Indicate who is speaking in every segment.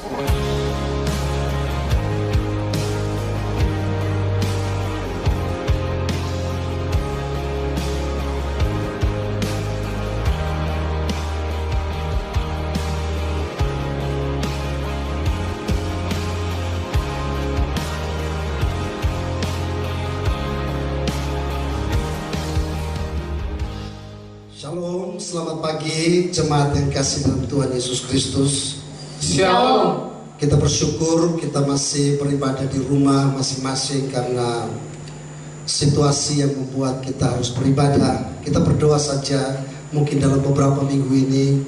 Speaker 1: Shalom, selamat pagi jemaat yang kasih dalam Tuhan Yesus Kristus.
Speaker 2: Shalom.
Speaker 1: Kita bersyukur kita masih beribadah di rumah masing-masing karena situasi yang membuat kita harus beribadah. Kita berdoa saja, mungkin dalam beberapa minggu ini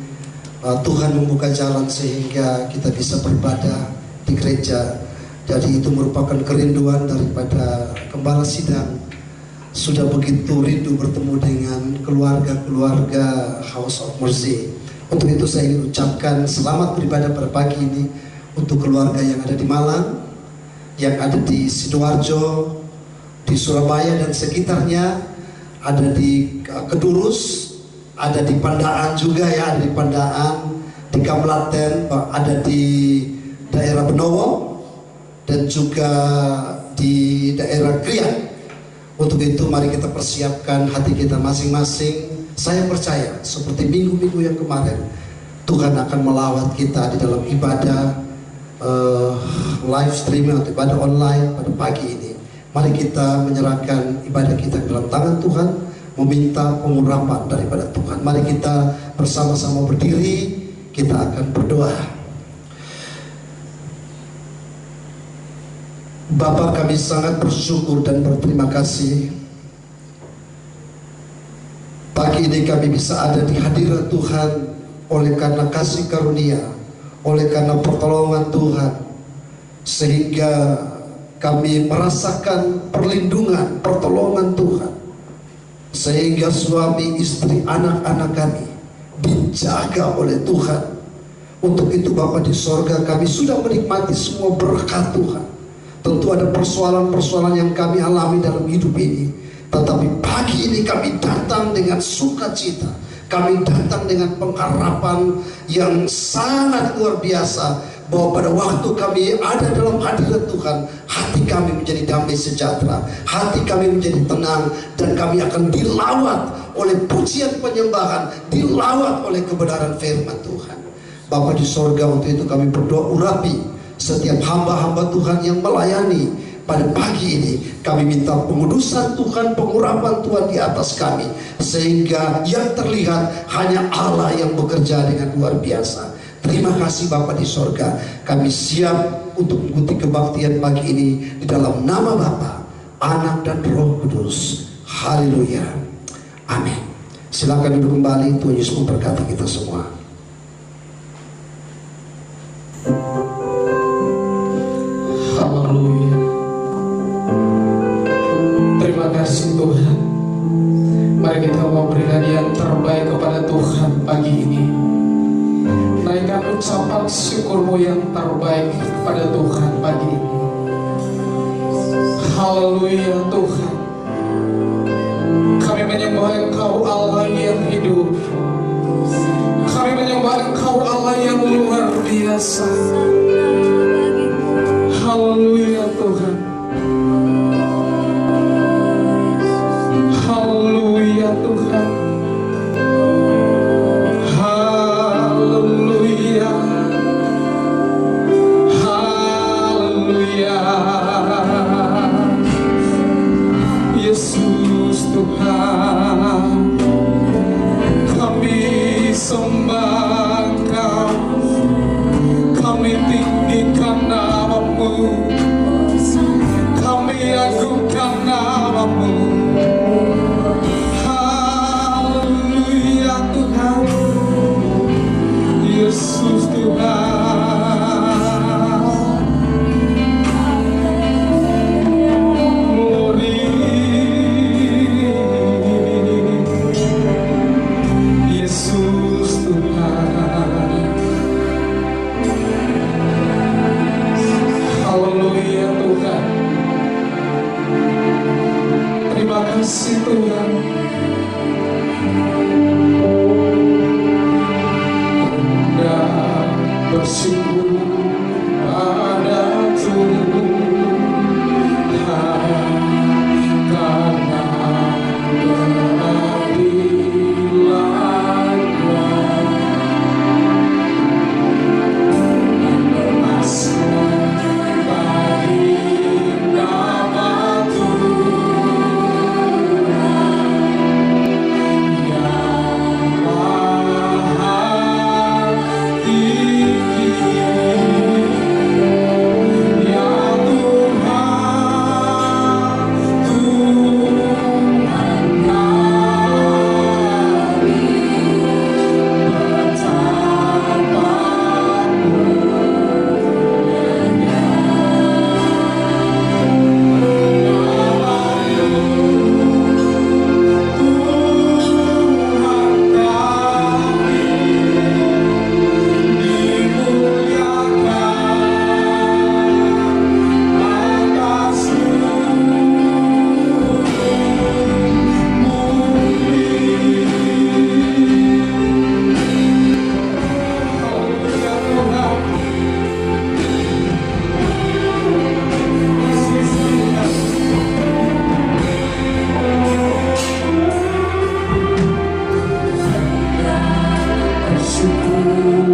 Speaker 1: Tuhan membuka jalan sehingga kita bisa beribadah di gereja. Jadi itu merupakan kerinduan daripada Gembala Sidang. Sudah begitu rindu bertemu dengan keluarga-keluarga House of Mercy. Untuk itu saya ingin ucapkan selamat beribadah pada pagi ini untuk keluarga yang ada di Malang, yang ada di Sidoarjo, di Surabaya dan sekitarnya, ada di Kedurus, ada di Pandaan juga ya, ada di Pandaan, di Kabupaten, ada di daerah Benowo dan juga di daerah Krian. Untuk itu mari kita persiapkan hati kita masing-masing. Saya percaya seperti minggu-minggu yang kemarin, Tuhan akan melawat kita di dalam ibadah live streaming atau ibadah online pada pagi ini. Mari kita menyerahkan ibadah kita dalam tangan Tuhan, meminta pengurapan daripada Tuhan. Mari kita bersama-sama berdiri, kita akan berdoa. Bapa, kami sangat bersyukur dan berterima kasih. Pagi ini kami bisa ada di hadirat Tuhan oleh karena kasih karunia, oleh karena pertolongan Tuhan, sehingga kami merasakan perlindungan, pertolongan Tuhan, sehingga suami, istri, anak-anak kami dijaga oleh Tuhan. Untuk itu Bapa di sorga, kami sudah menikmati semua berkat Tuhan. Tentu ada persoalan-persoalan yang kami alami dalam hidup ini, tetapi pagi ini kami datang dengan sukacita. Kami datang dengan pengharapan yang sangat luar biasa, bahwa pada waktu kami ada dalam hadirat Tuhan, hati kami menjadi damai sejahtera, hati kami menjadi tenang, dan kami akan dilawat oleh pujian penyembahan, dilawat oleh kebenaran firman Tuhan. Bapa di sorga, untuk itu kami berdoa urapi setiap hamba-hamba Tuhan yang melayani pada pagi ini. Kami minta pengudusan Tuhan, pengurapan Tuhan di atas kami, sehingga yang terlihat hanya Allah yang bekerja dengan luar biasa. Terima kasih Bapa di sorga. Kami siap untuk mengikuti kebaktian pagi ini di dalam nama Bapa, Anak dan Roh Kudus. Haleluya. Amin. Silakan duduk kembali. Tuhan Yesus memberkati kita semua.
Speaker 2: Haleluya. Terima kasih Tuhan. Mari kita memberikan yang terbaik kepada Tuhan pagi ini. Naikkan ucapan syukurmu yang terbaik kepada Tuhan pagi ini. Haleluya Tuhan. Kami menyembah Engkau Allah yang hidup. Kami menyembah Engkau Allah yang luar biasa. Haleluya Tuhan. Haleluya Tuhan. Haleluya. Haleluya. Yesus Tuhan, kami sembah Engkau, kami tinggikan nama-Mu.
Speaker 3: Yang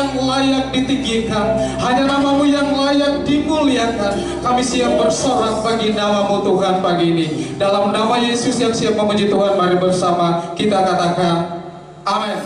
Speaker 2: yang layak ditinggikan, hanya namamu yang layak dimuliakan. Kami siap bersorak bagi namamu Tuhan pagi ini. Dalam nama Yesus yang siap memuji Tuhan, mari bersama kita katakan amin.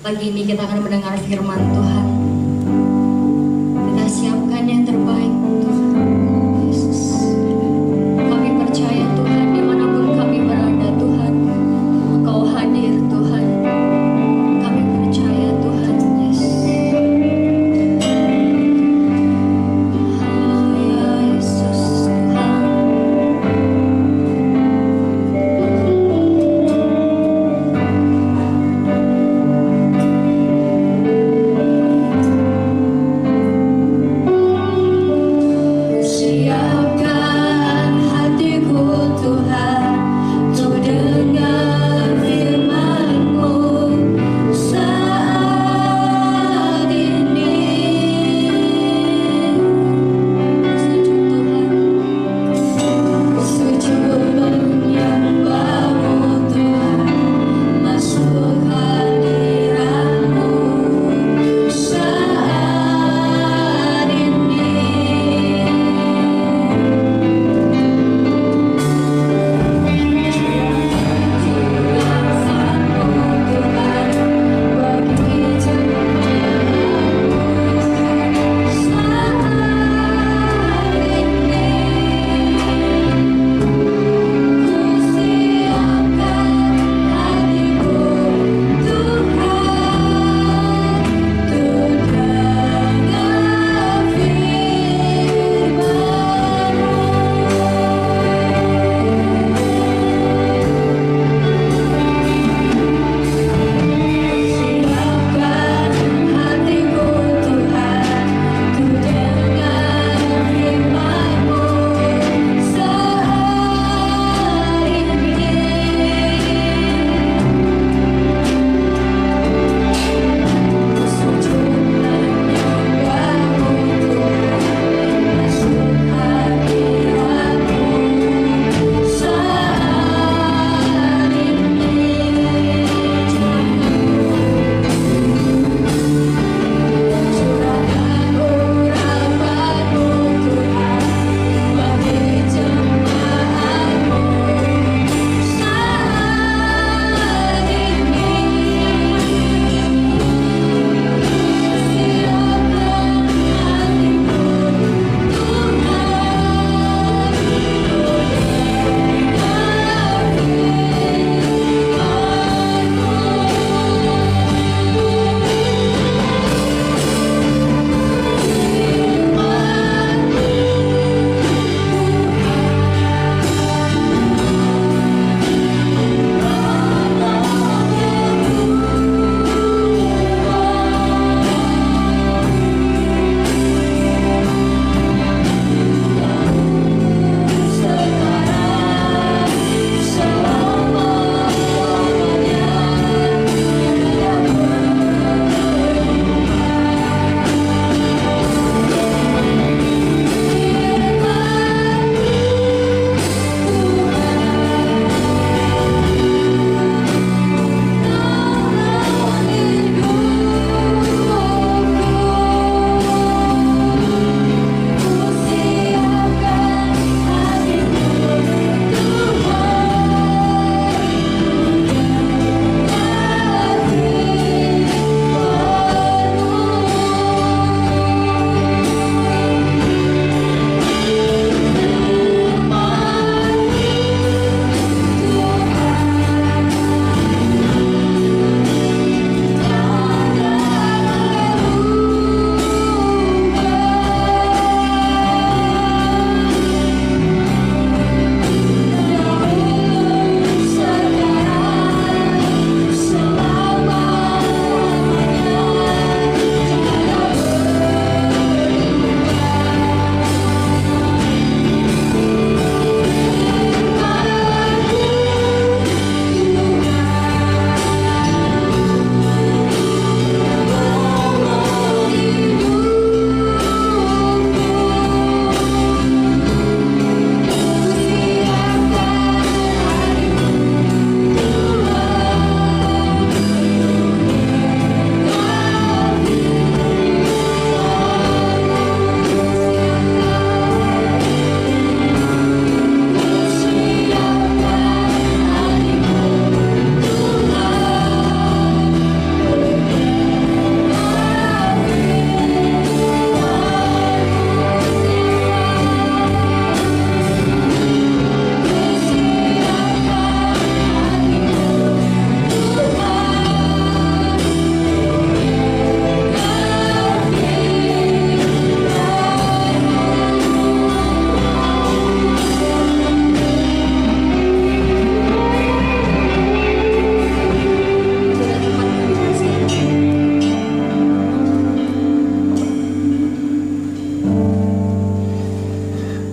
Speaker 3: Pagi ini kita akan mendengar firman Tuhan. Kita siapkan yang terbaik Tuhan Yesus. Kami percaya Tuhan, dimanapun kami berada Tuhan, Engkau hadir Tuhan. Kami percaya Tuhan Yesus.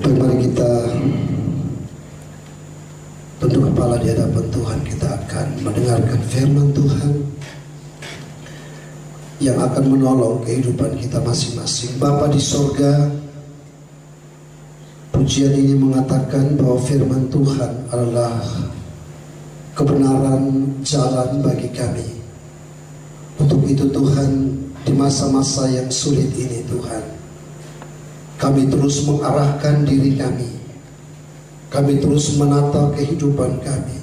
Speaker 1: Baik, mari kita tunduk kepala di hadapan Tuhan. Kita akan mendengarkan firman Tuhan yang akan menolong kehidupan kita masing-masing. Bapa di sorga, pujian ini mengatakan bahwa firman Tuhan adalah kebenaran jalan bagi kami. Untuk itu Tuhan, di masa-masa yang sulit ini Tuhan, kami terus mengarahkan diri kami. Kami terus menata kehidupan kami.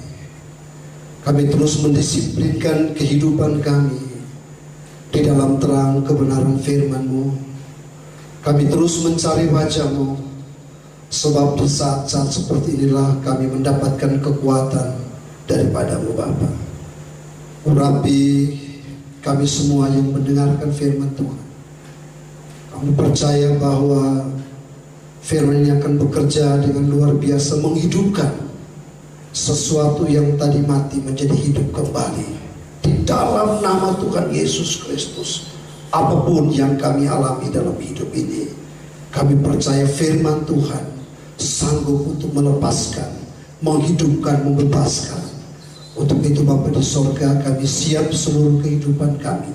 Speaker 1: Kami terus mendisiplinkan kehidupan kami di dalam terang kebenaran firman-Mu. Kami terus mencari wajah-Mu, sebab di saat-saat seperti inilah kami mendapatkan kekuatan daripada-Mu Bapa. Urapi kami semua yang mendengarkan firman Tuhan. Kami percaya bahwa firman ini akan bekerja dengan luar biasa, menghidupkan sesuatu yang tadi mati menjadi hidup kembali. Di dalam nama Tuhan Yesus Kristus, apapun yang kami alami dalam hidup ini, kami percaya firman Tuhan sanggup untuk melepaskan, menghidupkan, membebaskan. Untuk itu Bapa di sorga, kami siap seluruh kehidupan kami.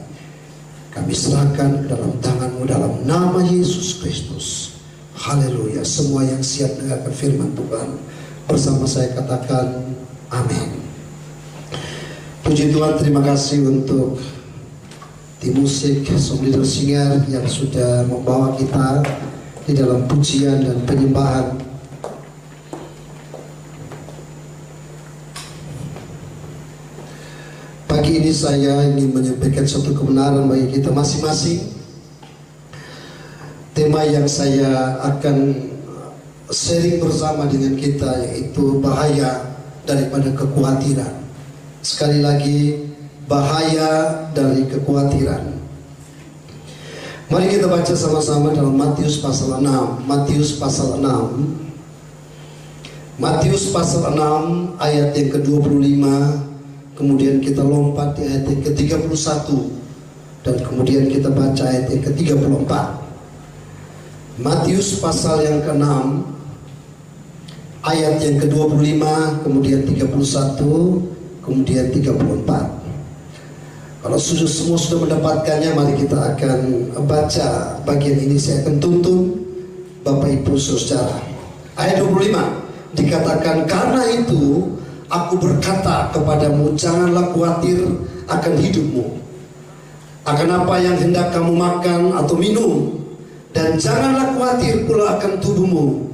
Speaker 1: Kami serahkan ke dalam tangan-Mu dalam nama Yesus Kristus. Haleluya. Semua yang siap dengarkan firman Tuhan bersama saya katakan amin. Puji Tuhan, terima kasih untuk tim musik Song Leader Singer yang sudah membawa kita di dalam pujian dan penyembahan. Pagi ini saya ingin menyampaikan suatu kebenaran bagi kita masing-masing. Tema yang saya akan sharing bersama dengan kita yaitu bahaya daripada kekhawatiran. Sekali lagi, bahaya dari kekhawatiran. Mari kita baca sama-sama dalam Matius pasal 6. Matius pasal 6. Matius pasal 6 ayat yang ke-25. Kemudian kita lompat di ayat yang ke-31. Dan kemudian kita baca ayat yang ke-34. Matius pasal yang ke-6 ayat yang ke-25, kemudian 31, kemudian 34. Kalau semua sudah mendapatkannya, mari kita akan baca bagian ini. Saya akan tuntun Bapak Ibu Saudara. Ayat 25 dikatakan, karena itu aku berkata kepadamu, janganlah khawatir akan hidupmu, akan apa yang hendak kamu makan atau minum, dan janganlah khawatir pula akan tubuhmu,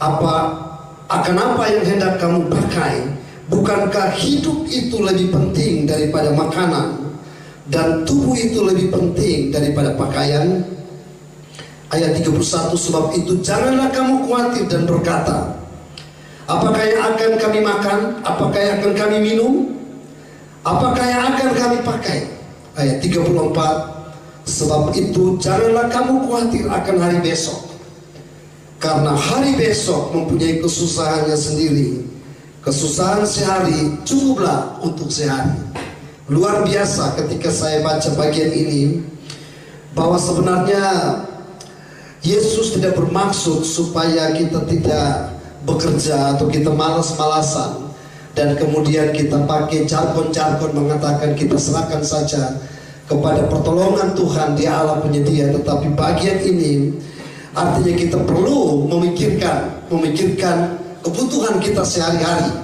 Speaker 1: akan apa yang hendak kamu pakai. Bukankah hidup itu lebih penting daripada makanan, dan tubuh itu lebih penting daripada pakaian? Ayat 31, sebab itu janganlah kamu khawatir dan berkata, apakah yang akan kami makan? Apakah yang akan kami minum? Apakah yang akan kami pakai? Ayat 34, sebab itu janganlah kamu khawatir akan hari besok, karena hari besok mempunyai kesusahannya sendiri. Kesusahan sehari cukuplah untuk sehari. Luar biasa ketika saya baca bagian ini, bahwa sebenarnya Yesus tidak bermaksud supaya kita tidak bekerja atau kita malas-malasan dan kemudian kita pakai jargon-jargon mengatakan kita serahkan saja kepada pertolongan Tuhan, Dia Allah penyedia. Tetapi bagian ini artinya kita perlu memikirkan kebutuhan kita sehari-hari.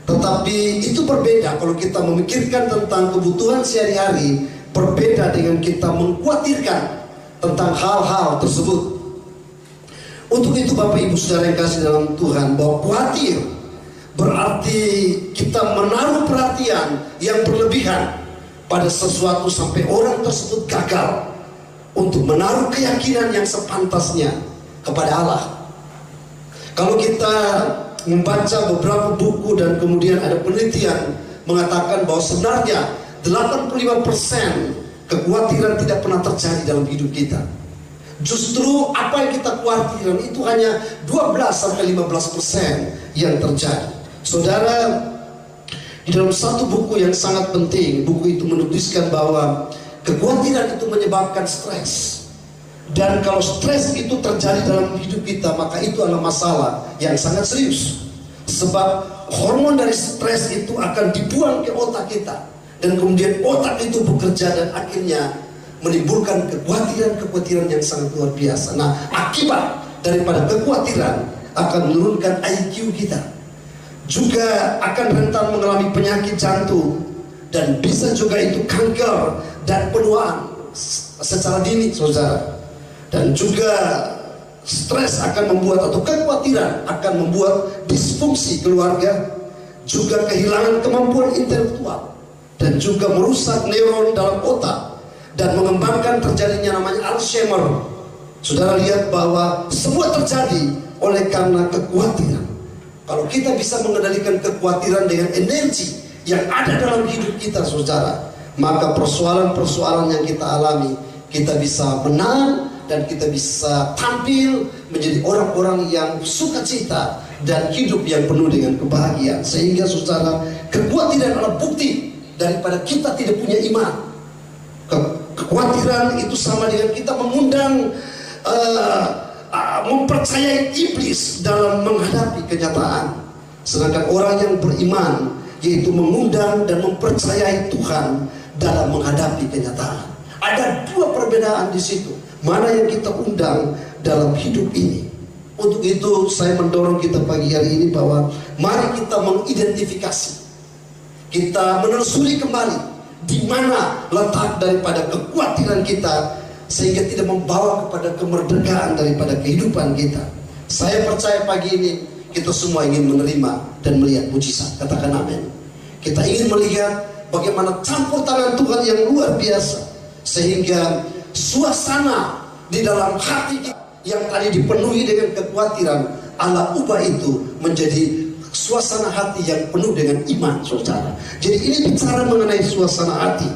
Speaker 1: Tetapi itu berbeda kalau kita memikirkan tentang kebutuhan sehari-hari, berbeda dengan kita mengkhawatirkan tentang hal-hal tersebut. Untuk itu Bapak Ibu Saudara yang kasih dalam Tuhan, bahwa khawatir berarti kita menaruh perhatian yang berlebihan pada sesuatu sampai orang tersebut gagal untuk menaruh keyakinan yang sepantasnya kepada Allah. Kalau kita membaca beberapa buku dan kemudian ada penelitian mengatakan bahwa sebenarnya 85% kekhawatiran tidak pernah terjadi dalam hidup kita. Justru apa yang kita khawatirkan itu hanya 12-15% yang terjadi. Saudara, di dalam satu buku yang sangat penting, buku itu menuliskan bahwa kekhawatiran itu menyebabkan stres. Dan kalau stres itu terjadi dalam hidup kita, maka itu adalah masalah yang sangat serius. Sebab hormon dari stres itu akan dibuang ke otak kita, dan kemudian otak itu bekerja dan akhirnya menimbulkan kekhawatiran yang sangat luar biasa. Nah, akibat daripada kekhawatiran akan menurunkan IQ kita, juga akan rentan mengalami penyakit jantung, dan bisa juga itu kanker dan penuaan secara dini, saudara. Dan juga stres akan membuat, atau kekhawatiran akan membuat disfungsi keluarga, juga kehilangan kemampuan intelektual, dan juga merusak neuron dalam otak, dan mengembangkan terjadinya namanya Alzheimer. Saudara lihat bahwa semua terjadi oleh karena kekhawatiran. Kalau kita bisa mengendalikan kekhawatiran dengan energi yang ada dalam hidup kita, saudara, maka persoalan-persoalan yang kita alami, kita bisa menang, dan kita bisa tampil menjadi orang-orang yang sukacita dan hidup yang penuh dengan kebahagiaan. Sehingga saudara, kekhawatiran adalah bukti daripada kita tidak punya iman. Kekhawatiran itu sama dengan kita mengundang, mempercayai iblis dalam menghadapi kenyataan. Sedangkan orang yang beriman yaitu mengundang dan mempercayai Tuhan dalam menghadapi kenyataan. Ada dua perbedaan di situ. Mana yang kita undang dalam hidup ini. Untuk itu saya mendorong kita pagi hari ini bahwa mari kita mengidentifikasi, kita menelusuri kembali di mana letak daripada kekhawatiran kita, sehingga tidak membawa kepada kemerdekaan daripada kehidupan kita. Saya percaya pagi ini kita semua ingin menerima dan melihat mujizat. Katakan amin. Kita ingin melihat bagaimana campur tangan Tuhan yang luar biasa, sehingga suasana di dalam hati kita yang tadi dipenuhi dengan kekhawatiran, Allah ubah itu menjadi suasana hati yang penuh dengan iman, saudara. Jadi ini bicara mengenai suasana hati.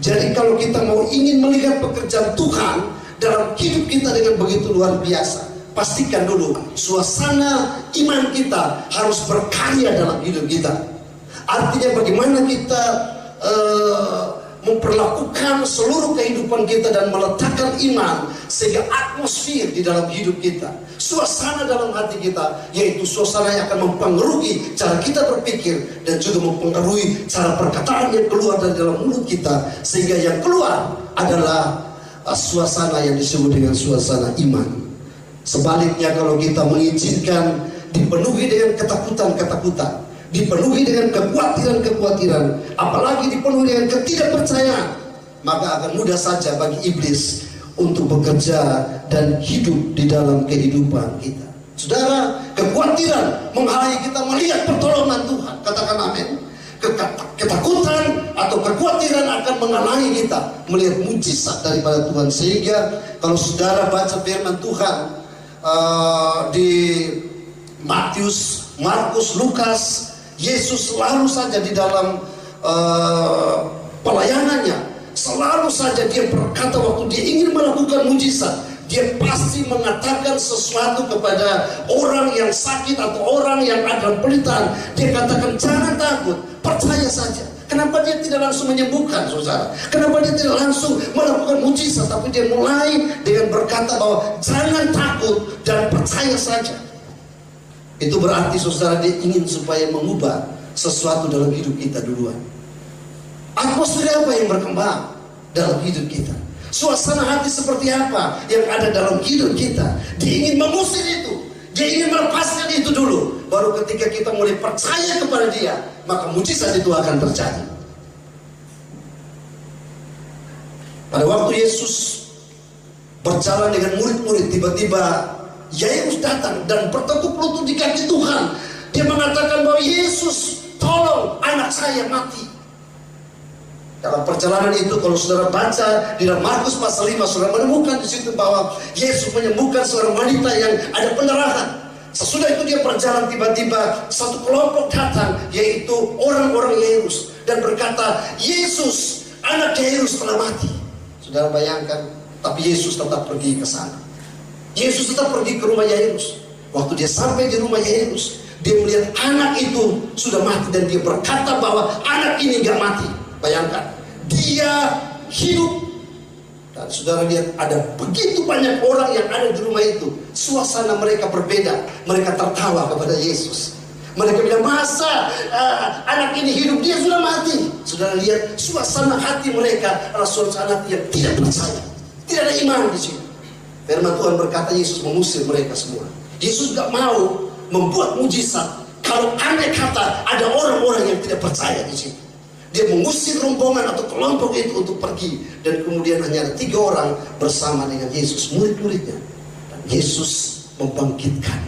Speaker 1: Jadi kalau kita mau ingin melihat pekerjaan Tuhan dalam hidup kita dengan begitu luar biasa, pastikan dulu suasana iman kita harus berkarya dalam hidup kita. Artinya bagaimana kita memperlakukan seluruh kehidupan kita dan meletakkan iman, sehingga atmosfer di dalam hidup kita, suasana dalam hati kita, yaitu suasana yang akan mempengaruhi cara kita berpikir dan juga mempengaruhi cara perkataan yang keluar dari dalam mulut kita, sehingga yang keluar adalah suasana yang disebut dengan suasana iman. Sebaliknya, kalau kita mengizinkan dipenuhi dengan ketakutan-ketakutan, dipenuhi dengan kekhawatiran-kekhawatiran, apalagi dipenuhi dengan ketidakpercayaan, maka akan mudah saja bagi iblis untuk bekerja dan hidup di dalam kehidupan kita. Saudara, kekhawatiran menghalangi kita melihat pertolongan Tuhan. Katakan amin. Ketakutan atau kekhawatiran akan menghalangi kita melihat mujizat daripada Tuhan. Sehingga kalau saudara baca firman Tuhan di Matius, Markus, Lukas, Yesus selalu saja di dalam pelayanannya, selalu saja dia berkata waktu dia ingin melakukan mujizat, dia pasti mengatakan sesuatu kepada orang yang sakit atau orang yang ada dalam penderitaan. Dia katakan, jangan takut, percaya saja. Kenapa dia tidak langsung menyembuhkan, saudara? Kenapa dia tidak langsung melakukan mujizat? Tapi dia mulai dengan berkata bahwa jangan takut dan percaya saja. Itu berarti, saudara, dia ingin supaya mengubah sesuatu dalam hidup kita duluan. Atmosfer apa yang berkembang dalam hidup kita? Suasana hati seperti apa yang ada dalam hidup kita? Dia ingin mengusir itu, dia ingin melepaskan itu dulu. Baru ketika kita mulai percaya kepada dia, maka mujizat itu akan terjadi. Pada waktu Yesus berjalan dengan murid-murid, tiba-tiba Yairus datang dan bertekuk lutut di kaki Tuhan. Dia mengatakan bahwa Yesus, tolong anak saya mati. Dalam perjalanan itu, kalau saudara baca di dalam Markus pasal 5, saudara menemukan di situ bahwa Yesus menyembuhkan seorang wanita yang ada pendarahan. Sesudah itu dia berjalan, tiba-tiba satu kelompok datang, yaitu orang-orang Yairus, dan berkata, Yesus, anak Yairus telah mati. Saudara bayangkan, tapi Yesus tetap pergi ke sana. Yesus tetap pergi ke rumah Yairus. Waktu dia sampai di rumah Yairus, dia melihat anak itu sudah mati, dan dia berkata bahwa anak ini gak mati. Bayangkan, dia hidup. Dan saudara lihat ada begitu banyak orang yang ada di rumah itu. Suasana mereka berbeda. Mereka tertawa kepada Yesus. Mereka bilang, masa anak ini hidup, dia sudah mati. Saudara lihat suasana hati mereka adalah suasana hati yang tidak percaya. Tidak ada iman di situ. Firman Tuhan berkata Yesus mengusir mereka semua. Yesus gak mau membuat mujizat kalau andai kata ada orang-orang yang tidak percaya di situ. Dia mengusir rombongan atau kelompok itu untuk pergi. Dan kemudian hanya ada 3 orang bersama dengan Yesus, murid-muridnya. Dan Yesus membangkitkan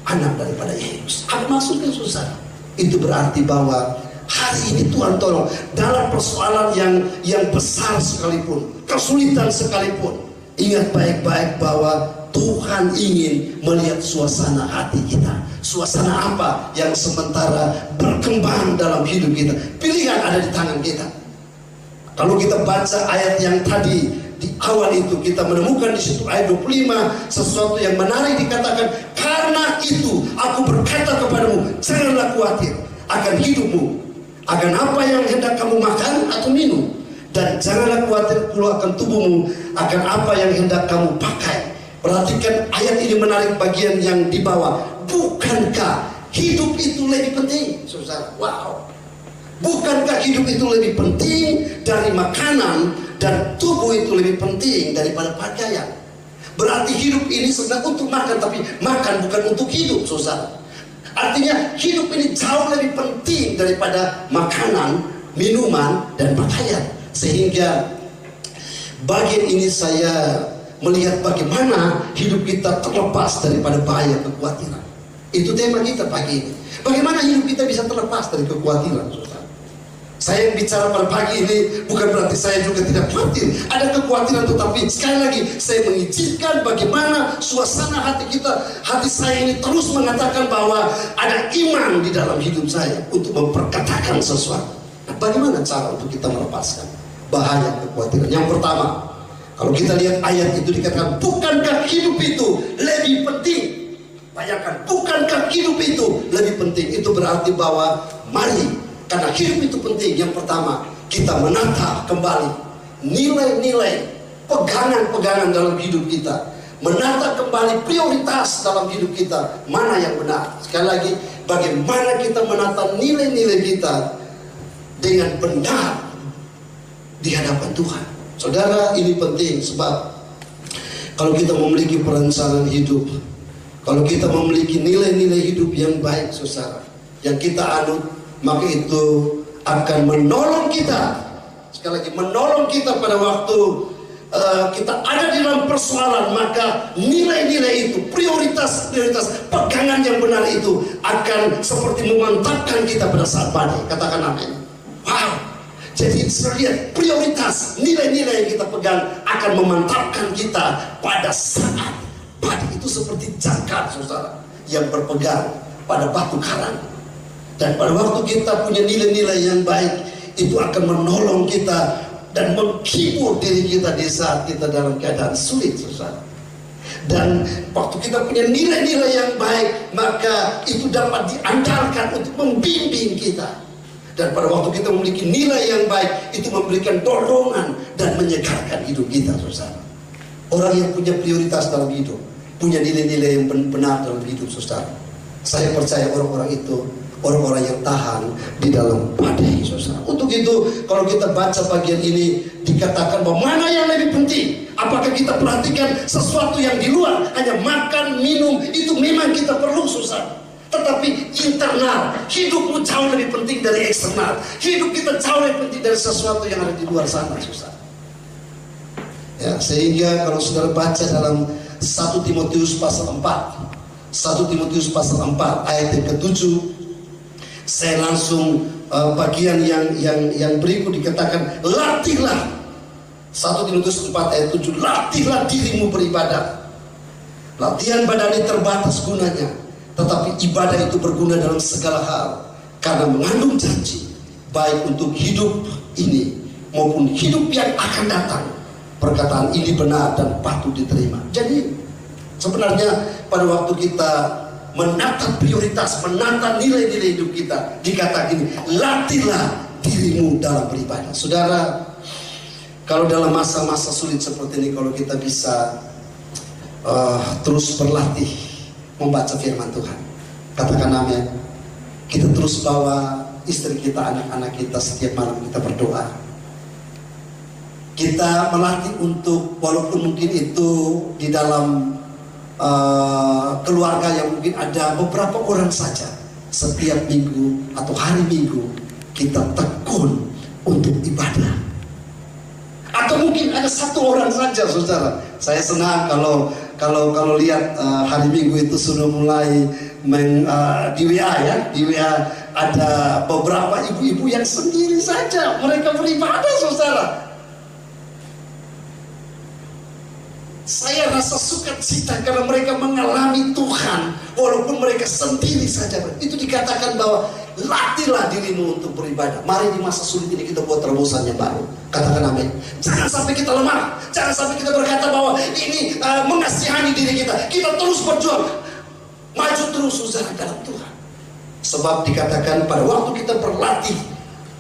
Speaker 1: anak daripada Yairus. Apa maksudnya saudara? Itu berarti bahwa hari ini Tuhan tolong, dalam persoalan yang besar sekalipun, kesulitan sekalipun, ingat baik-baik bahwa Tuhan ingin melihat suasana hati kita. Suasana apa yang sementara berkembang dalam hidup kita. Pilihan ada di tangan kita. Kalau kita baca ayat yang tadi di awal itu, kita menemukan di situ ayat 25 sesuatu yang menarik, dikatakan, karena itu aku berkata kepadamu, janganlah khawatir akan hidupmu, akan apa yang hendak kamu makan atau minum, dan janganlah khawatir pula akan tubuhmu, akan apa yang hendak kamu pakai. Perhatikan ayat ini menarik bagian yang di bawah. Bukankah hidup itu lebih penting? Saudara, wow. Bukankah hidup itu lebih penting dari makanan, dan tubuh itu lebih penting daripada pakaian? Berarti hidup ini sebenarnya untuk makan, tapi makan bukan untuk hidup, saudara. Artinya hidup ini jauh lebih penting daripada makanan, minuman, dan pakaian. Sehingga bagian ini saya melihat bagaimana hidup kita terlepas daripada bahaya kekhawatiran. Itu tema kita pagi ini. Bagaimana hidup kita bisa terlepas dari kekhawatiran, saudara. Saya yang bicara pada pagi ini bukan berarti saya juga tidak khawatir. Ada kekhawatiran, tetapi sekali lagi saya mengizinkan bagaimana suasana hati kita, hati saya ini terus mengatakan bahwa ada iman di dalam hidup saya untuk memperkatakan sesuatu. Nah, bagaimana cara untuk kita melepaskan bahaya kekhawatiran? Yang pertama, kalau kita lihat ayat itu dikatakan, bukankah hidup itu lebih penting? Bayangkan, bukankah hidup itu lebih penting? Itu berarti bahwa mari, karena hidup itu penting. Yang pertama, kita menata kembali nilai-nilai, pegangan-pegangan dalam hidup kita. Menata kembali prioritas dalam hidup kita. Mana yang benar? Sekali lagi, bagaimana kita menata nilai-nilai kita dengan benar di hadapan Tuhan. Saudara, ini penting sebab kalau kita memiliki perencanaan hidup, kalau kita memiliki nilai-nilai hidup yang baik, saudara, yang kita anut, maka itu akan menolong kita. Sekali lagi, menolong kita pada waktu kita ada di dalam persoalan. Maka nilai-nilai itu, prioritas pegangan yang benar itu akan seperti memantapkan kita pada saat badai. Katakan amin. Wow. Jadi lihat, prioritas, nilai-nilai yang kita pegang akan memantapkan kita pada saat badai. Itu seperti jangkar, saudara, yang berpegang pada batu karang. Dan pada waktu kita punya nilai-nilai yang baik, itu akan menolong kita dan menghibur diri kita di saat kita dalam keadaan sulit, saudara. Dan waktu kita punya nilai-nilai yang baik, maka itu dapat diandalkan untuk membimbing kita. Dan pada waktu kita memiliki nilai yang baik, itu memberikan dorongan dan menyegarkan hidup kita, saudara. Orang yang punya prioritas dalam hidup, punya nilai-nilai yang benar dalam hidup, saudara. Saya percaya orang-orang itu orang-orang yang tahan di dalam badai, saudara. Untuk itu, kalau kita baca bagian ini, dikatakan bahwa mana yang lebih penting? Apakah kita perhatikan sesuatu yang di luar, hanya makan, minum, itu memang kita perlu, saudara. Tetapi internal, hidupmu jauh lebih penting dari eksternal. Hidup kita jauh lebih penting dari sesuatu yang ada di luar sana, saudara. Ya, sehingga kalau saudara baca dalam 1 Timotius pasal 4, 1 Timotius pasal 4 ayat yang ke-7, saya langsung bagian yang berikut dikatakan, latihlah. 1 Timotius 4 ayat 7, latihlah dirimu beribadah. Latihan badan ini terbatas gunanya, tetapi ibadah itu berguna dalam segala hal, karena mengandung janji, baik untuk hidup ini maupun hidup yang akan datang. Perkataan ini benar dan patut diterima. Jadi sebenarnya pada waktu kita menata prioritas, menata nilai-nilai hidup kita, dikatakan ini, latihlah dirimu dalam beribadah. Saudara, Kalau dalam masa-masa sulit seperti ini, kalau kita bisa terus berlatih membaca firman Tuhan, katakan amin. Kita terus bawa istri kita, anak-anak kita, setiap malam kita berdoa. Kita melatih untuk, walaupun mungkin itu di dalam keluarga yang mungkin ada beberapa orang saja, setiap minggu atau hari Minggu kita tekun untuk ibadah. Atau mungkin ada satu orang saja, saudara. Saya senang kalau lihat hari Minggu itu sudah mulai di WA ya, di WA ada beberapa ibu-ibu yang sendiri saja mereka beribadah, saudara. Saya rasa sukacita karena mereka mengalami Tuhan walaupun mereka sendiri saja. Itu dikatakan bahwa latihlah dirimu untuk beribadah. Mari di masa sulit ini kita buat terobosan yang baru. Katakan amin. Jangan sampai kita lemah. Jangan sampai kita berkata bahwa ini mengasihani diri kita. Kita terus berjuang. Maju terus saudara dalam Tuhan. Sebab dikatakan pada waktu kita berlatih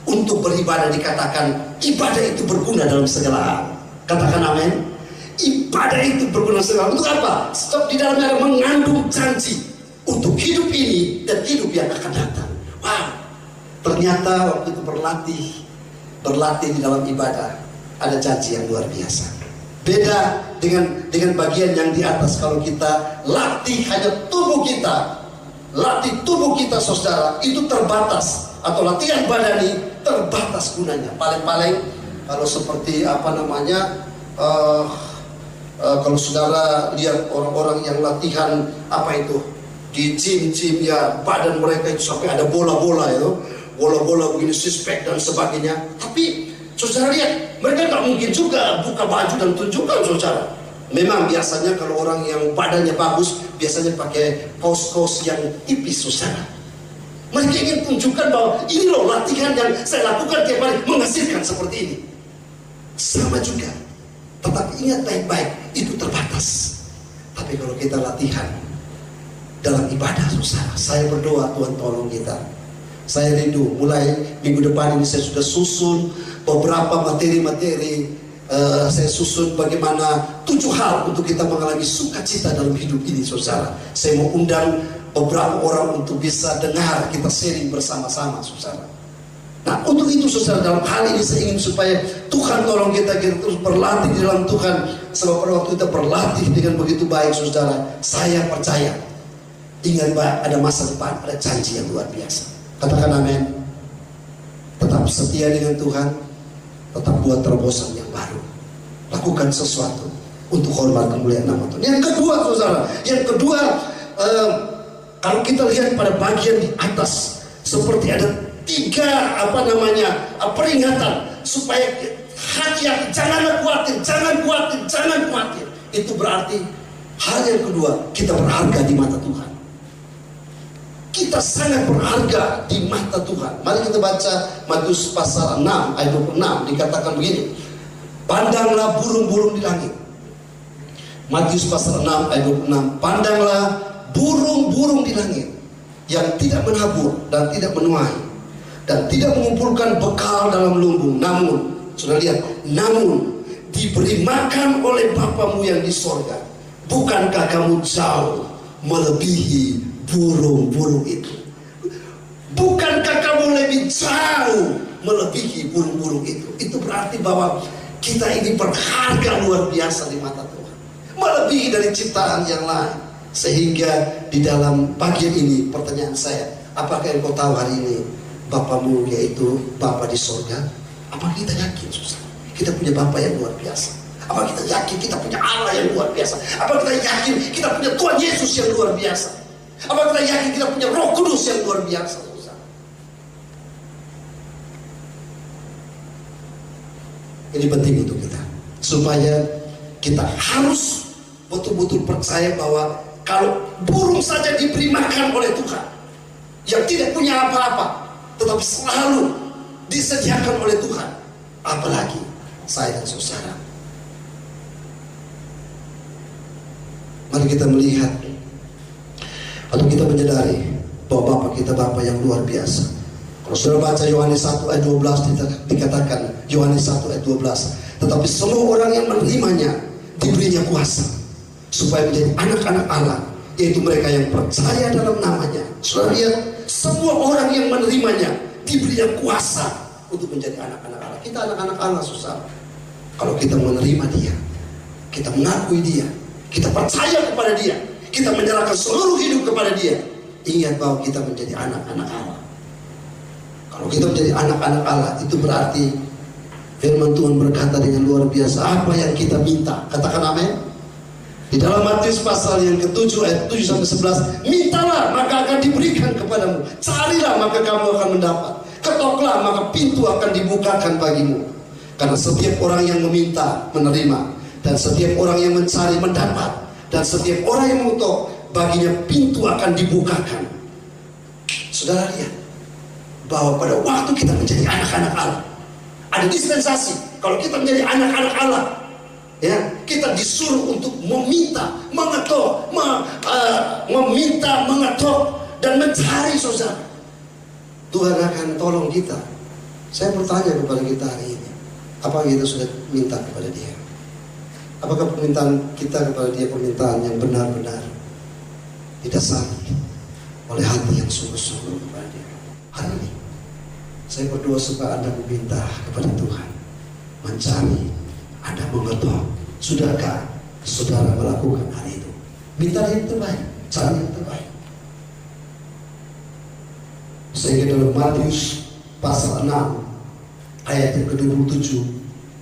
Speaker 1: untuk beribadah, dikatakan ibadah itu berguna dalam segala hal. Katakan amin. Ibadah itu berguna segala. Untuk apa? Sebab di dalamnya ada mengandung janji untuk hidup ini dan hidup yang akan datang. Wow, ternyata waktu itu berlatih di dalam ibadah, ada janji yang luar biasa. Beda dengan bagian yang di atas. Kalau kita latih hanya tubuh kita, latih tubuh kita, saudara, itu terbatas. Atau latihan badani terbatas gunanya. Paling-paling kalau seperti kalau saudara lihat orang-orang yang latihan di gym ya, badan mereka itu sampai ada bola-bola itu, bola-bola begini, six-pack dan sebagainya. Tapi saudara lihat, mereka nggak mungkin juga buka baju dan tunjukkan, saudara. Memang biasanya kalau orang yang badannya bagus biasanya pakai kaos-kaos yang tipis, saudara. Mereka ingin tunjukkan bahwa ini loh latihan yang saya lakukan tiap hari menghasilkan seperti ini. Sama juga. Tetapi ingat baik-baik, itu terbatas. Tapi kalau kita latihan dalam ibadah, saudara, saya berdoa Tuhan tolong kita. Saya rindu, mulai minggu depan ini saya sudah susun beberapa materi-materi. Saya susun bagaimana 7 hal untuk kita mengalami sukacita dalam hidup ini, saudara. Saya mau undang beberapa orang untuk bisa dengar, kita sharing bersama-sama, saudara. Nah, untuk itu saudara, dalam hal ini saya ingin supaya Tuhan tolong kita terus berlatih di dalam Tuhan. Sebab pada waktu kita berlatih dengan begitu baik, saudara, saya percaya, ingat bahwa ada masa depan, ada janji yang luar biasa. Katakan amin. Tetap setia dengan Tuhan, tetap buat terobosan yang baru. Lakukan sesuatu untuk hormat kemuliaan nama Tuhan. Yang kedua, saudara, kalau kita lihat pada bagian di atas, seperti ada 3 peringatan supaya hati-hati, janganlah khawatir, jangan khawatir. Itu berarti hal yang kedua, kita berharga di mata Tuhan. Kita sangat berharga di mata Tuhan. Mari kita baca Matius pasal 6 ayat 26, dikatakan begini. Pandanglah burung-burung di langit. Matius pasal 6 ayat 26. Pandanglah burung-burung di langit yang tidak menabur dan tidak menuai dan tidak mengumpulkan bekal dalam lumbung, namun, sudah lihat, namun diberi makan oleh Bapamu yang di sorga. Bukankah kamu jauh melebihi burung-burung itu? Bukankah kamu lebih jauh melebihi burung-burung itu? Itu berarti bahwa kita ini berharga luar biasa di mata Tuhan, melebihi dari ciptaan yang lain. Sehingga di dalam bagian ini pertanyaan saya, apakah engkau tahu hari ini Bapamu yaitu Bapa di sorga? Apa kita yakin, susah? Kita punya Bapa yang luar biasa? Apa kita yakin kita punya Allah yang luar biasa? Apa kita yakin kita punya Tuhan Yesus yang luar biasa? Apa kita yakin kita punya Roh Kudus yang luar biasa, susah? Ini penting untuk kita, supaya kita harus betul-betul percaya bahwa kalau burung saja diberi makan oleh Tuhan, yang tidak punya apa-apa, tetapi selalu disediakan oleh Tuhan, apalagi saya dan saudara. Mari kita melihat atau kita menyadari bahwa Bapa kita Bapa yang luar biasa. Kalau saudara baca Yohanes 1 ayat 12, dikatakan Yohanes 1 ayat 12, tetapi semua orang yang menerimanya diberinya kuasa supaya menjadi anak-anak Allah, yaitu mereka yang percaya dalam namanya. Saudara lihat, semua orang yang menerimanya diberinya kuasa untuk menjadi anak-anak Allah. Kita anak-anak Allah, saudara, kalau kita menerima Dia, kita mengakui Dia, kita percaya kepada Dia, kita menyerahkan seluruh hidup kepada Dia. Ingat bahwa kita menjadi anak-anak Allah. Kalau kita menjadi anak-anak Allah, itu berarti firman Tuhan berkata dengan luar biasa, apa yang kita minta, katakan amin. Di dalam Matius pasal yang ke-7 ayat 7-11, mintalah maka akan diberikan kepadamu, carilah maka kamu akan mendapat, ketoklah maka pintu akan dibukakan bagimu. Karena setiap orang yang meminta menerima, dan setiap orang yang mencari mendapat, dan setiap orang yang mengetuk baginya pintu akan dibukakan. Saudara lihat bahwa pada waktu kita menjadi anak-anak Allah, ada dispensasi. Kalau kita menjadi anak-anak Allah, ya, kita disuruh untuk meminta, mengetuk, meminta, mengetuk, dan mencari, saudara. Tuhan akan tolong kita. Saya bertanya kepada kita hari ini, apa kita sudah minta kepada Dia? Apakah permintaan kita kepada Dia permintaan yang benar-benar didasari oleh hati yang sungguh-sungguh kepada Dia? Hari ini saya berdoa supaya Anda meminta kepada Tuhan, mencari, Anda mengetuk. Sudahkah saudara melakukan hari itu? Minta yang terbaik, cari yang terbaik. Sehingga dalam Matius pasal 6 ayat yang ke-27,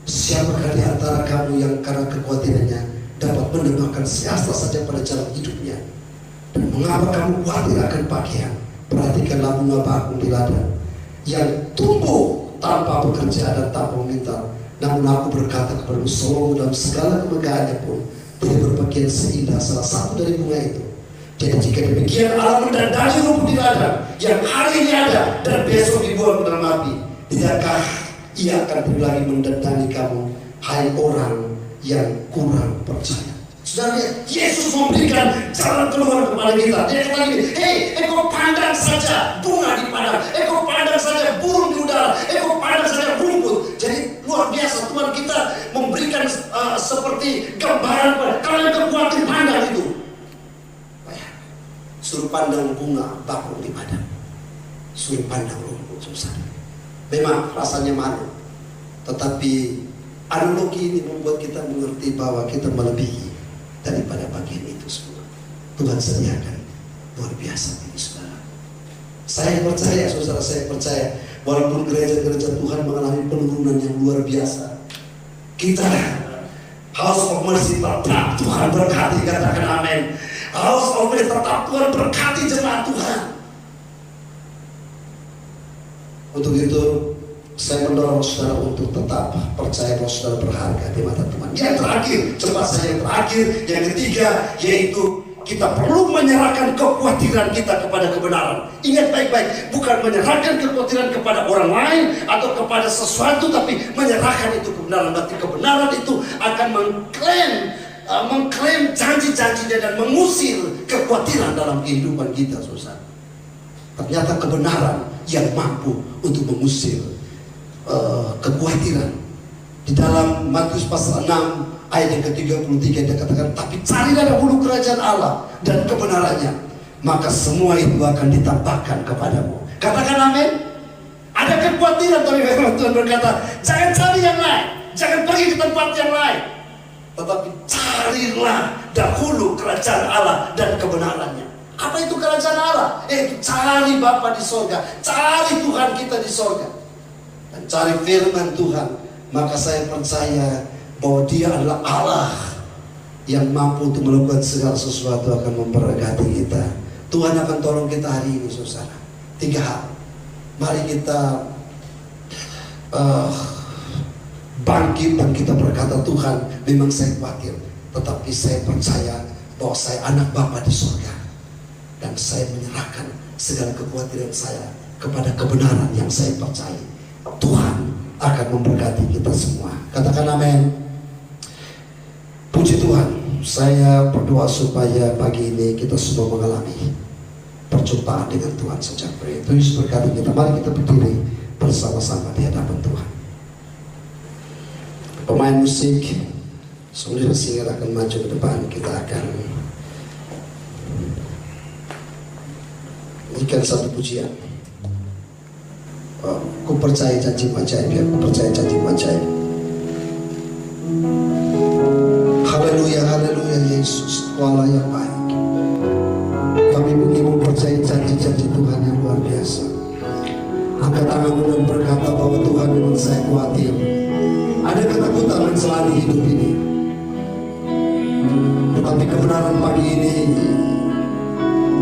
Speaker 1: siapakah di antara kamu yang karena kekhawatirannya dapat menambahkan seasta saja pada jalan hidupnya? Dan mengapa kamu khawatir akan pakaian? Perhatikanlah bunga bakung di ladang yang tumbuh tanpa bekerja dan tanpa meminta. Namun aku berkata kepadamu, Salomo dalam segala kemegahannya pun tidak berpakaian seindah salah satu dari bunga itu. Jadi jika demikian Allah mendandani rumput di ladang yang hari ini ada dan besok dibuang ke dalam api, tidakkah Ia akan lagi mendandani kamu, hai orang yang kurang percaya? Saudara lihat, Yesus memberikan jalan keluar kepada kita. Dia kata gini, hei, engkau pandang saja bunga di padang, engkau pandang saja burung di udara, engkau pandang saja rumput. Jadi luar biasa Tuhan kita memberikan seperti gambaran. Kalau engkau khawatir pandang itu, suruh pandang bunga bakung di padang, suruh pandang rumput, susah. Memang rasanya malu, tetapi analogi ini membuat kita mengerti bahwa kita melebihi daripada bagian itu semua. Tuhan sediakan luar biasa ini, saudara. Saya percaya, saudara, saya percaya walaupun gereja-gereja Tuhan mengalami penurunan yang luar biasa, kita House of Mercy tetap Tuhan berkati, katakan amin. House of Mercy tetap Tuhan berkati jemaat Tuhan. Untuk itu saya mendorong saudara untuk tetap percaya bahwa saudara berharga di mata Tuhan. Yang terakhir, cepat saya yang terakhir, yang ketiga, yaitu kita perlu menyerahkan kekhawatiran kita kepada kebenaran. Ingat baik-baik, bukan menyerahkan kekhawatiran kepada orang lain atau kepada sesuatu, tapi menyerahkan itu kebenaran. Berarti kebenaran itu akan mengklaim janji-janjinya dan mengusir kekhawatiran dalam kehidupan kita, saudara. Ternyata kebenaran yang mampu untuk mengusir kekhawatiran. Di dalam Matius pasal 6 ayat yang ke-33 dia katakan, tapi carilah dahulu kerajaan Allah dan kebenarannya, maka semua itu akan ditambahkan kepadamu. Katakan amin. Ada kekhawatiran, tapi Tuhan berkata, jangan cari yang lain, jangan pergi ke tempat yang lain, tetapi carilah dahulu kerajaan Allah dan kebenarannya. Apa itu kerajaan Allah? Itu cari Bapa di sorga, cari Tuhan kita di sorga, dan cari firman Tuhan. Maka saya percaya bahwa Dia adalah Allah yang mampu untuk melakukan segala sesuatu, akan memberkati kita. Tuhan akan tolong kita hari ini, saudara. 3 hal. Mari kita bangkit dan kita berkata, Tuhan, memang saya khawatir, tetapi saya percaya bahwa saya anak Bapa di surga, dan saya menyerahkan segala kekhawatiran saya kepada kebenaran yang saya percaya. Tuhan akan memberkati kita semua. Katakan amin. Puji Tuhan. Saya berdoa supaya pagi ini kita semua mengalami perjumpaan dengan Tuhan sejak hari itu. Yesus berkati kita. Mari kita berdiri bersama-sama di hadapan Tuhan. Pemain musik Saudara Singer akan maju ke depan. Kita akan berikan satu pujian. Ku percaya janji ajaib, ya, ku percaya janji ajaib. Haleluya, haleluya Yesus, Allah yang baik. Kami ingin mempercayai janji-janji Tuhan yang luar biasa. Angkat tanganmu dan berkata bahwa Tuhan, memang saya khawatir ada ketakutan menjalani hidup ini. Tetapi kebenaran pagi ini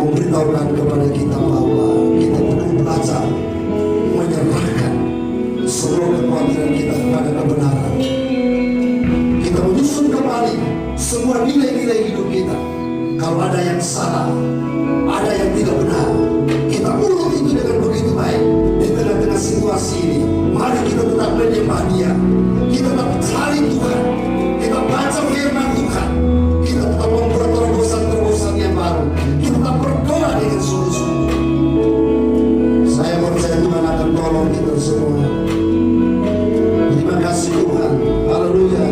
Speaker 1: memberitahukan kepada kita bahwa kita perlu belajar menyerahkan seluruh kekhawatiran kita kepada kebenaran. Kita menyusun kembali semua nilai-nilai hidup kita. Kalau ada yang salah, ada yang tidak benar, kita urut itu dengan begitu baik. Di tengah-tengah situasi ini, mari kita tetap menyembah Dia. Kita tetap cari Tuhan. Kita baca firman Tuhan. Kita tetap membuat terobosan-terobosan yang baru. Kita tetap berdoa dengan sungguh-sungguh. Saya percaya Tuhan akan tolong kita semua. Terima kasih Tuhan. Haleluya.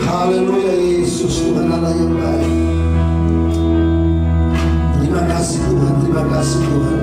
Speaker 1: Haleluya Yesus, Tuhan Allah yang baik. Terima kasih Tuhan, terima kasih Tuhan.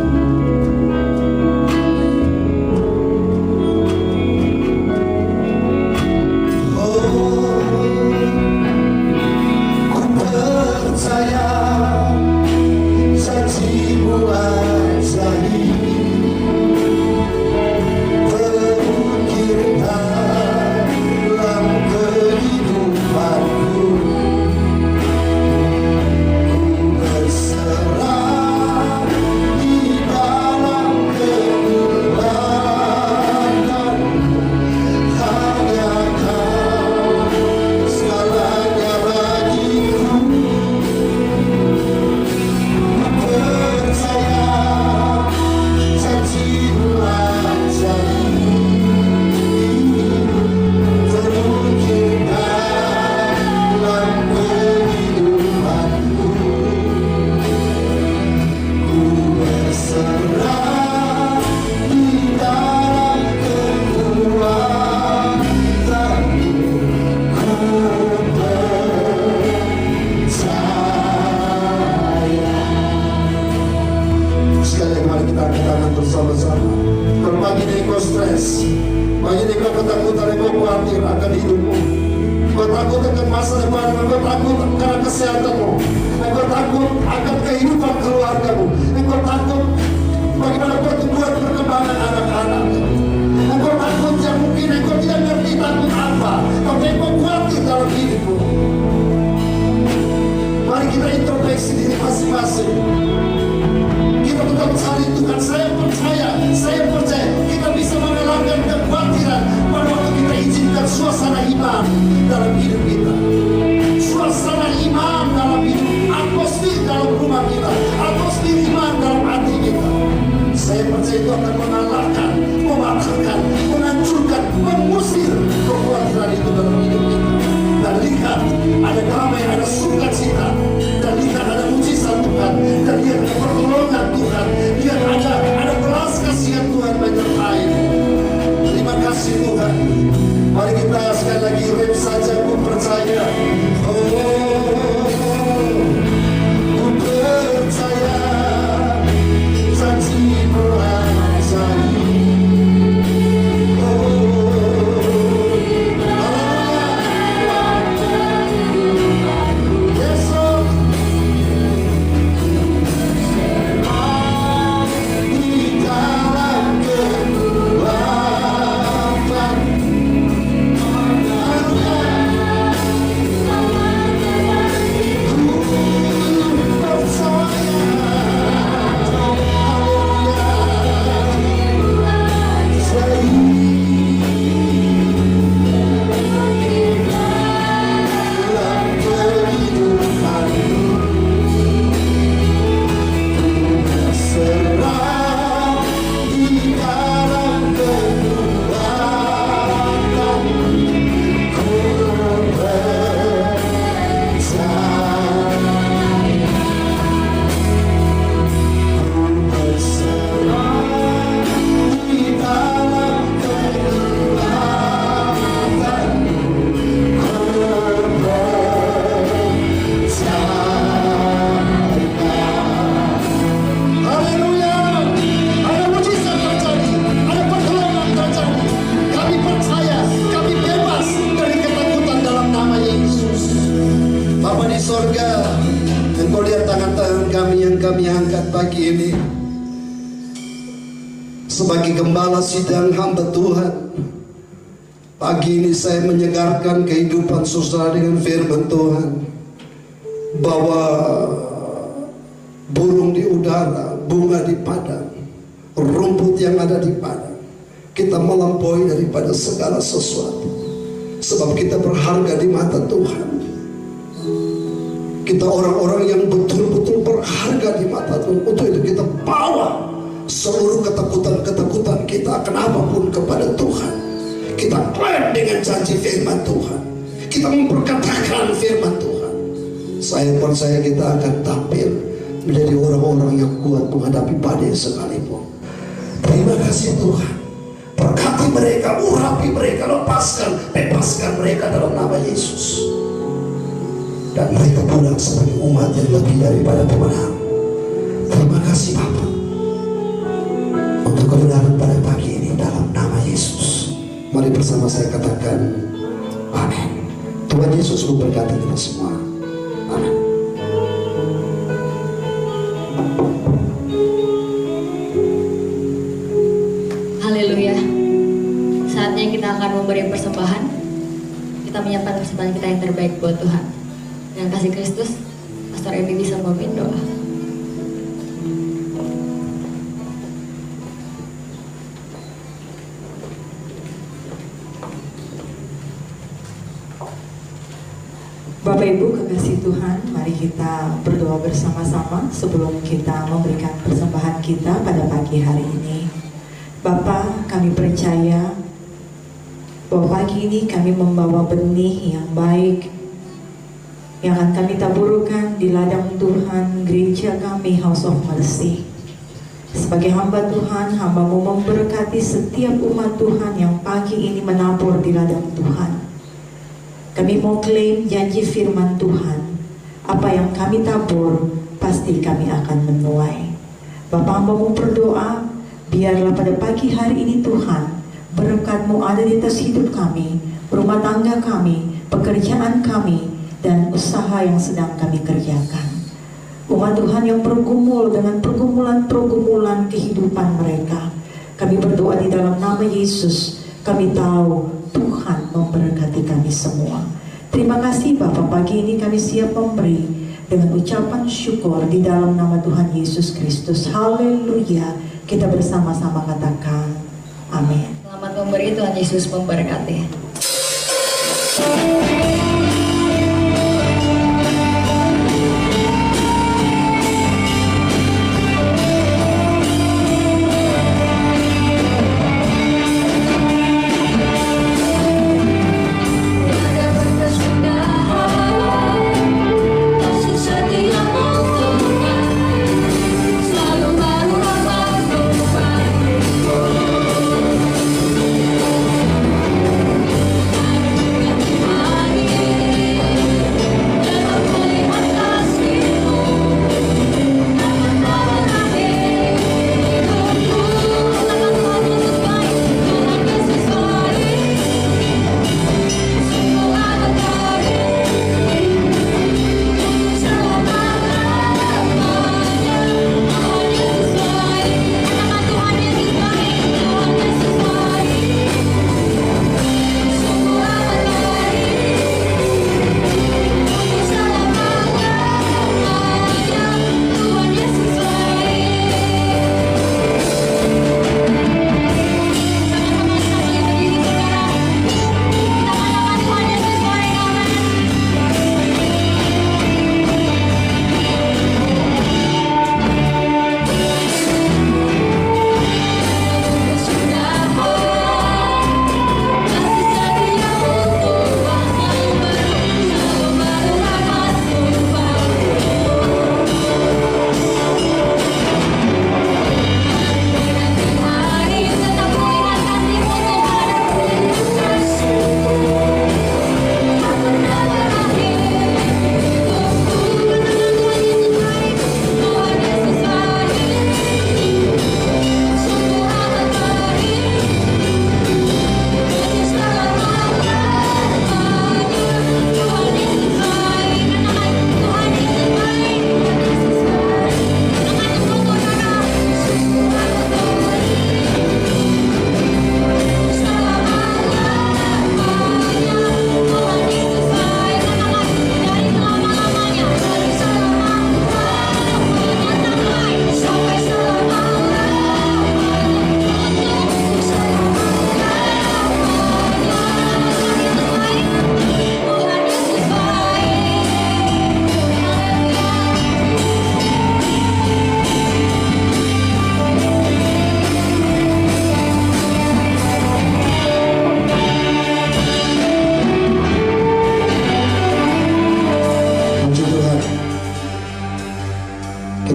Speaker 4: Suasana iman dalam hidup kita, suasana iman dalam
Speaker 1: kami angkat pagi ini. Sebagai gembala sidang hamba Tuhan, pagi ini saya menyegarkan kehidupan saudara dengan firman Tuhan, bahwa burung di udara, bunga di padang, rumput yang ada di padang, kita melampaui daripada segala sesuatu. Sebab kita berharga di mata Tuhan. Kita orang-orang yang betul-betul berharga di mata Tuhan. Untuk itu kita bawa seluruh ketakutan-ketakutan kita akan apapun kepada Tuhan. Kita klaim dengan janji firman Tuhan. Kita memperkatakan firman Tuhan. Saya percaya kita akan tampil menjadi orang-orang yang kuat menghadapi badai sekalipun. Terima kasih Tuhan. Berkati mereka, urapi mereka, bebaskan mereka dalam nama Yesus. Dan mereka pulang sebagai umat yang lebih daripada pemenang. Terima kasih Bapa untuk kebenaran pada pagi ini dalam nama Yesus. Mari bersama saya katakan amin. Tuhan Yesus memberkati kita semua. Amin.
Speaker 3: Haleluya. Saatnya kita akan memberi persembahan. Kita menyiapkan persembahan kita yang terbaik buat Tuhan. Dengan kasih Kristus, Pastor Emi bisa memimpin doa.
Speaker 4: Bapak Ibu kekasih Tuhan, mari kita berdoa bersama-sama sebelum kita memberikan persembahan kita pada pagi hari ini. Bapa, kami percaya bahwa pagi ini kami membawa benih yang baik yang akan kami taburkan di ladang Tuhan gereja kami House of Mercy. Sebagai hamba Tuhan, hamba-Mu memberkati setiap umat Tuhan yang pagi ini menabur di ladang Tuhan. Kami mau klaim janji firman Tuhan, apa yang kami tabur pasti kami akan menuai. Bapa, hamba-Mu berdoa, biarlah pada pagi hari ini Tuhan, berkat-Mu ada di atas hidup kami, rumah tangga kami, pekerjaan kami, dan usaha yang sedang kami kerjakan. Umat Tuhan yang bergumul dengan pergumulan-pergumulan kehidupan mereka, kami berdoa di dalam nama Yesus. Kami tahu Tuhan memberkati kami semua. Terima kasih Bapak, pagi ini kami siap memberi dengan ucapan syukur di dalam nama Tuhan Yesus Kristus. Haleluya. Kita bersama-sama katakan amin.
Speaker 3: Selamat memberi, Tuhan Yesus memberkati.
Speaker 5: Hari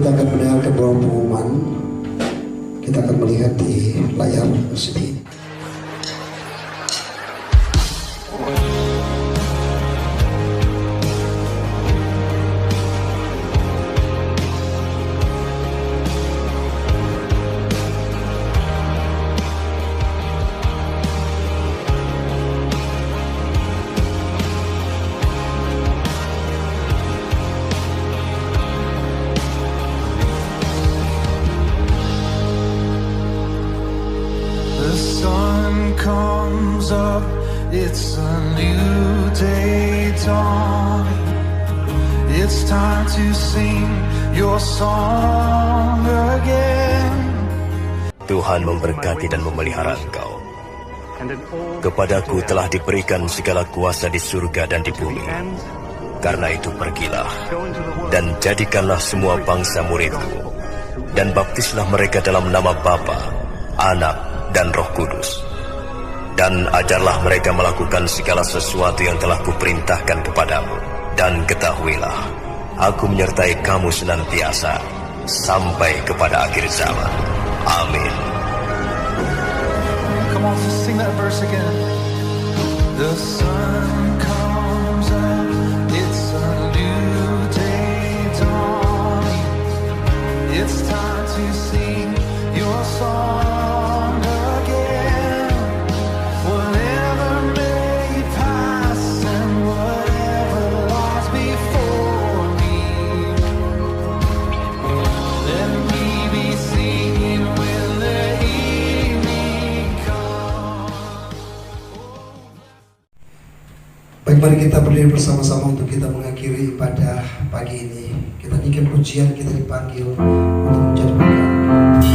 Speaker 1: kita akan mendengarkan beberapa pengumuman. Kita akan melihat di layar sini.
Speaker 5: Comes up, it's a new day dawning. It's time to sing your song again.
Speaker 6: Tuhan memberkati dan memelihara engkau. Kepadaku telah diberikan segala kuasa di surga dan di bumi. Karena itu pergilah dan jadikanlah semua bangsa muridku, dan baptislah mereka dalam nama Bapa, Anak, dan Roh Kudus. Dan ajarlah mereka melakukan segala sesuatu yang telah kuperintahkan kepadamu. Dan ketahuilah, aku menyertai kamu senantiasa sampai kepada akhir zaman. Amin.
Speaker 5: Come on, just sing that verse again. The sun comes up, it's a new day dawning. It's time to sing your song again. Whatever may pass and whatever lies before me, let me be singing when the evening comes.
Speaker 1: Baik, mari kita berdiri bersama-sama untuk kita mengakhiri ibadah pagi ini. Kita nyanyikan pujian, kita dipanggil untuk menjadi berkat.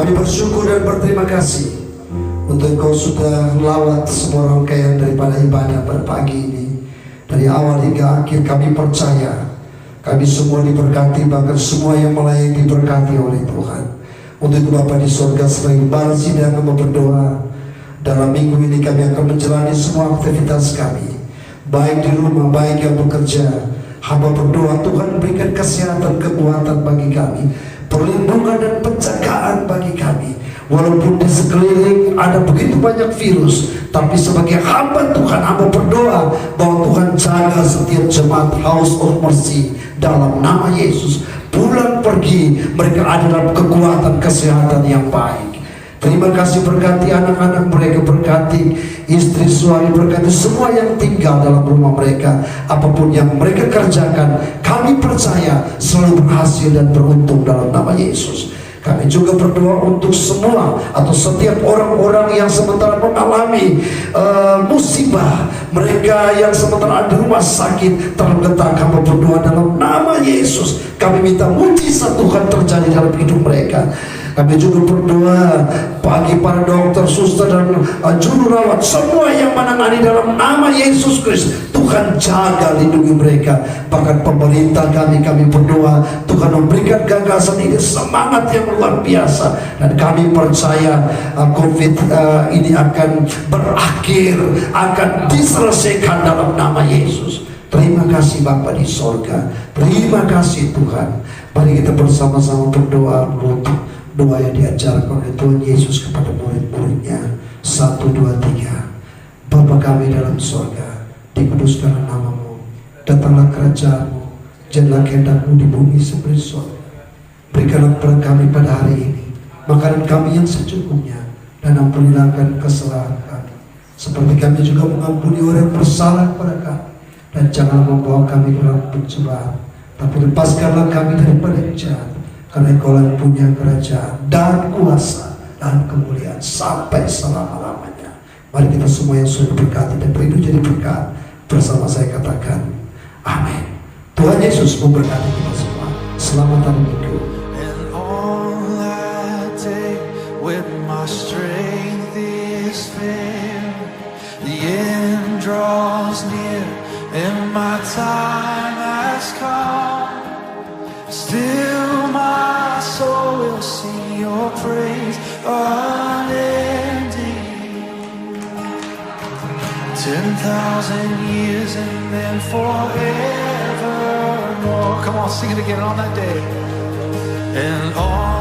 Speaker 1: Kami bersyukur dan berterima kasih untuk Engkau sudah melawat semua rangkaian daripada ibadah pada pagi ini. Dari awal hingga akhir kami percaya kami semua diberkati, bahkan semua yang melayani diberkati oleh Tuhan. Untuk itu Bapa di surga, sebagai balas sidang kami berdoa, dalam minggu ini kami akan menjalani semua aktivitas kami, baik di rumah, baik yang bekerja. Hamba berdoa Tuhan berikan kesehatan, kekuatan bagi kami, perlindungan dan penjagaan bagi kami. Walaupun di sekeliling ada begitu banyak virus, tapi sebagai hamba Tuhan, hamba berdoa bahwa Tuhan jaga setiap jemaat House of Mercy dalam nama Yesus. Pulang pergi, mereka ada dalam kekuatan kesehatan yang baik. Terima kasih, berkati anak-anak mereka, berkati istri, suami, berkati semua yang tinggal dalam rumah mereka. Apapun yang mereka kerjakan, kami percaya selalu berhasil dan beruntung dalam nama Yesus. Kami juga berdoa untuk semua atau setiap orang-orang yang sementara mengalami musibah, mereka yang sementara di rumah sakit tergeletak. Kami berdoa dalam nama Yesus, kami minta mujizat Tuhan terjadi dalam hidup mereka. Kami juga berdoa bagi para dokter, suster, dan juru rawat, semua yang menangani dalam nama Yesus Kristus. Tuhan jaga, lindungi mereka. Bahkan pemerintah kami berdoa Tuhan memberikan gagasan ini, semangat yang luar biasa. Dan kami percaya COVID ini akan berakhir, akan diselesaikan dalam nama Yesus. Terima kasih Bapa di sorga. Terima kasih Tuhan. Mari kita bersama-sama berdoa untuk doa yang diajarkan oleh Tuhan Yesus kepada murid-muridnya. 1, 2, 3. Bapa kami dalam sorga, dikuduskanlah namamu, datanglah kerajaanmu, jadilah kehendakmu di bumi seperti di sorga. Berikanlah kepada kami pada hari ini makanan kami yang secukupnya, dan ampunilah kesalahan kami, seperti kami juga mengampuni orang yang bersalah kepada kami. Dan jangan membawa kami ke dalam pencobaan, tapi lepaskanlah kami daripada yang jahat. Karena Engkau yang punya kerajaan dan kuasa dan kemuliaan sampai selama-lamanya. Mari kita semua yang sudah diberkati dan berindu jadi berkat, bersama saya katakan amin. Tuhan Yesus memberkati kita semua. Selamat hari Minggu.
Speaker 5: And on that day when my strength is failed, the end draws near and my time has come, still my soul will sing your praise unending. 10,000 years and then forevermore. Come on, sing it again on that day. And on